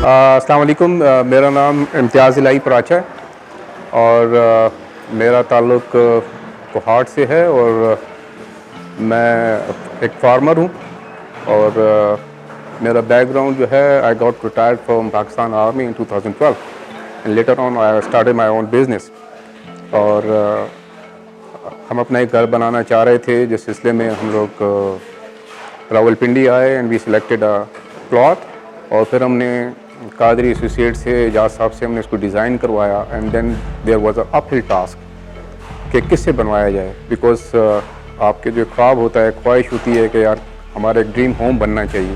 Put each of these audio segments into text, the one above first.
السلام علیکم. میرا نام امتیاز الہی پراچا ہے اور میرا تعلق کوہاٹ سے ہے اور میں ایک فارمر ہوں اور میرا بیک گراؤنڈ جو ہے I got retired from Pakistan army in 2012 and later on I started my own business. اور ہم اپنا ایک گھر بنانا چاہ رہے تھے جس سلسلے میں ہم لوگ راولپنڈی آئے and we selected a plot اور پھر ہم نے قادری ایسوسیٹ سے اعجاز صاحب سے ہم نے اس کو ڈیزائن کروایا and then there was a اپ ہل ٹاسک کہ کس سے بنوایا جائے بیکاز آپ کے جو خواب ہوتا ہے خواہش ہوتی ہے کہ یار ہمارا ایک ڈریم ہوم بننا چاہیے.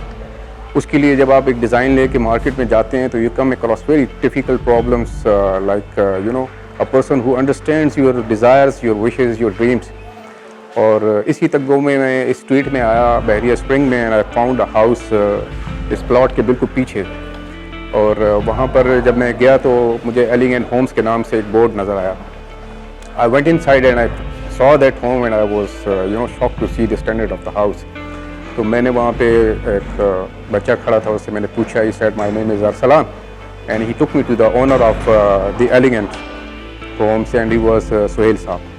اس کے لیے جب آپ ایک ڈیزائن لے کے مارکیٹ میں جاتے ہیں تو you come across very difficult problems like you know a person who understands your desires your wishes your dreams. اور اسی تگو میں اس اسٹریٹ میں آیا بحریہ اسپرنگ میں and I found a house اس پلاٹ کے بالکل پیچھے. اور وہاں پر جب میں گیا تو مجھے ایلیگنٹ ہومس کے نام سے ایک بورڈ نظر آیا. I went in side and I saw that home and I was shocked to see the standard of the house. تو میں نے وہاں پہ ایک بچہ کھڑا تھا, اس سے میں نے پوچھا, he said my name is Arsalan and he took me to the owner of the elegant homes and he was Sohail صاحب.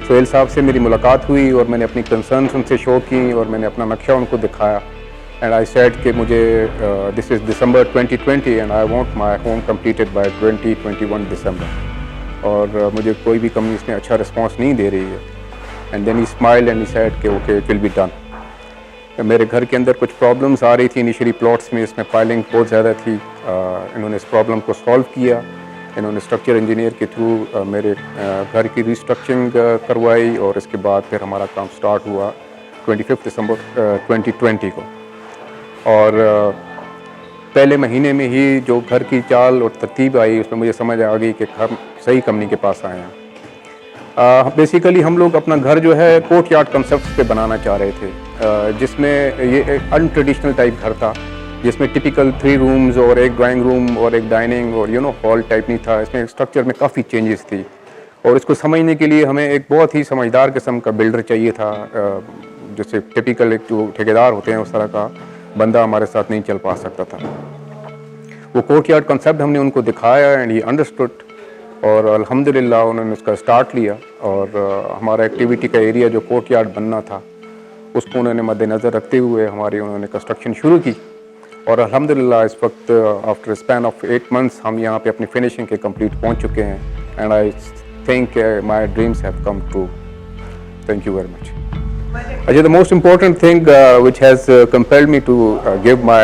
سہیل صاحب سے میری ملاقات ہوئی اور میں نے اپنی کنسرنس ان سے شو کی اور میں نے اپنا نقشہ ان کو دکھایا and I said کہ مجھے this is December 2020 and I want my home completed by 2021 December. اور مجھے کوئی بھی کمپنی اس میں اچھا رسپانس نہیں دے رہی ہے. And then he smiled and he said کہ okay it will be done. میرے گھر کے اندر کچھ پرابلمس آ رہی تھی انیشلی پلاٹس میں, اس میں پائلنگ بہت زیادہ تھی. انہوں نے اس پرابلم کو سالو کیا. انہوں نے اسٹرکچر انجینئر کے تھرو میرے گھر کی ریسٹرکچرنگ کروائی اور اس کے بعد پھر ہمارا کام سٹارٹ ہوا 25 دسمبر 2020 کو. اور پہلے مہینے میں ہی جو گھر کی چال اور ترتیب آئی اس میں مجھے سمجھ آ گئی کہ ہم صحیح کمپنی کے پاس آئے ہیں. بیسیکلی ہم لوگ اپنا گھر جو ہے کورٹ یارڈ کنسیپٹس پہ بنانا چاہ رہے تھے, جس میں یہ ایک ان ٹریڈیشنل ٹائپ گھر تھا جس میں ٹپیکل 3 رومز اور ایک ڈرائنگ روم اور ایک ڈائننگ اور ہال ٹائپ نہیں تھا. اس میں اسٹرکچر میں کافی چینجز تھی اور اس کو سمجھنے کے لیے ہمیں ایک بہت ہی سمجھدار قسم کا بلڈر چاہیے تھا, جیسے ٹپیکل ایک جو ٹھیکیدار ہوتے ہیں اس طرح کا بندہ ہمارے ساتھ نہیں چل پا سکتا تھا. وہ کورٹ یارڈ کنسیپٹ ہم نے ان کو دکھایا اینڈ ہی انڈرسٹوڈ اور الحمدللہ انہوں نے اس کا اسٹارٹ لیا. اور ہمارا ایکٹیویٹی کا ایریا جو کورٹ یارڈ بننا تھا اس کو انہوں نے مد نظر رکھتے ہوئے انہوں نے کنسٹرکشن شروع کی. اور الحمدللہ اس وقت آفٹر اسپین آف 8 months ہم یہاں پہ اپنی فنیشنگ کے کمپلیٹ پہنچ چکے ہیں and I think my dreams have come true. Thank you very much. The most important thing which has compelled me to give my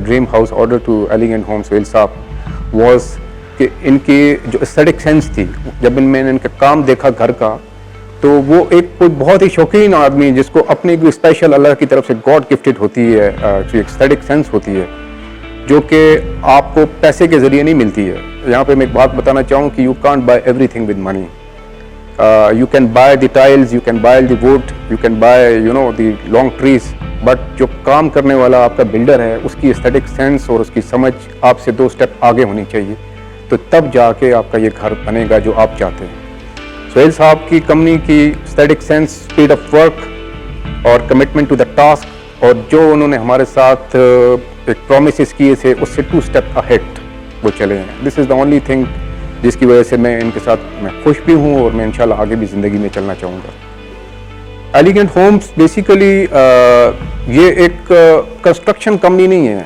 dream house order to Elegant Homes Sohail صاحب was کہ ان کی جو aesthetic sense تھی. جب میں نے ان کا کام دیکھا گھر کا تو وہ ایک کوئی بہت ہی شوقین آدمی جس کو اپنی کوئی اسپیشل اللہ کی طرف سے گاڈ گفٹڈ ہوتی ہے جو ایک aesthetic sense ہوتی ہے جو کہ آپ کو پیسے کے ذریعے نہیں ملتی ہے. یہاں پہ میں ایک بات بتانا چاہوں کہ you can't buy everything with money. You can buy the tiles, you can buy the wood, you can buy the long trees, but جو کام کرنے والا آپ کا بلڈر ہے اس کی aesthetic sense اور اس کی سمجھ آپ سے 2 اسٹیپ آگے ہونی چاہیے, تو تب جا کے آپ کا یہ گھر بنے گا جو آپ چاہتے ہیں. سہیل صاحب کی کمپنی کی aesthetic sense, speed of work اور commitment to the task اور جو انہوں نے ہمارے ساتھ ایک promises کیے تھے اس سے 2 اسٹیپ ahead وہ چلے ہیں. This is the only thing جس کی وجہ سے میں ان کے ساتھ میں خوش بھی ہوں اور میں انشاءاللہ آگے بھی زندگی میں چلنا چاہوں گا. ایلیگنٹ ہومس بیسیکلی یہ ایک کنسٹرکشن کمپنی نہیں ہے,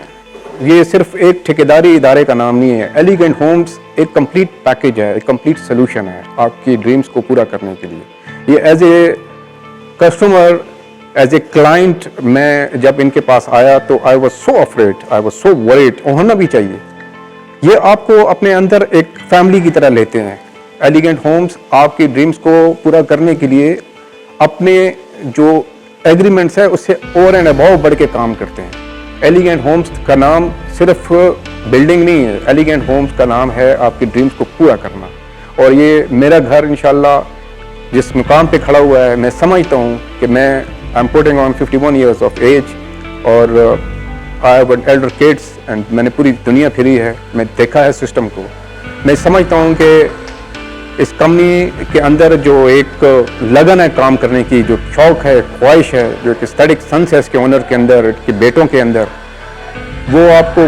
یہ صرف ایک ٹھیکیداری ادارے کا نام نہیں ہے. ایلیگنٹ ہومس ایک کمپلیٹ پیکیج ہے, ایک کمپلیٹ سلوشن ہے آپ کی ڈریمز کو پورا کرنے کے لیے. یہ as a customer, as a client میں جب ان کے پاس آیا تو I was so afraid, I was so word. ہونا بھی چاہیے. یہ آپ کو اپنے اندر ایک فیملی کی طرح لیتے ہیں. ایلیگنٹ ہومس آپ کی ڈریمز کو پورا کرنے کے لیے اپنے جو ایگریمنٹس ہے اس سے اوور اینڈ اباؤ بڑھ کے کام کرتے ہیں. ایلیگنٹ ہومس کا نام صرف بلڈنگ نہیں ہے, ایلیگنٹ ہومس کا نام ہے آپ کی ڈریمز کو پورا کرنا. اور یہ میرا گھر انشاءاللہ جس مقام پہ کھڑا ہوا ہے میں سمجھتا ہوں کہ میں I am putting on 51 years of age اور I have elder kids and میں نے پوری دنیا پھری ہے, میں دیکھا ہے سسٹم کو. میں سمجھتا ہوں کہ اس کمپنی کے اندر جو ایک لگن ہے کام کرنے کی, جو شوق ہے, خواہش ہے, جو ایک اسٹیٹک سنس ہے اس کے اونر کے اندر, اس کے بیٹوں کے اندر, وہ آپ کو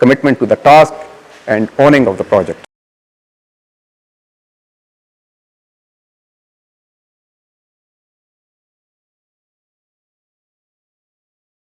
commitment to the task and owning of the project.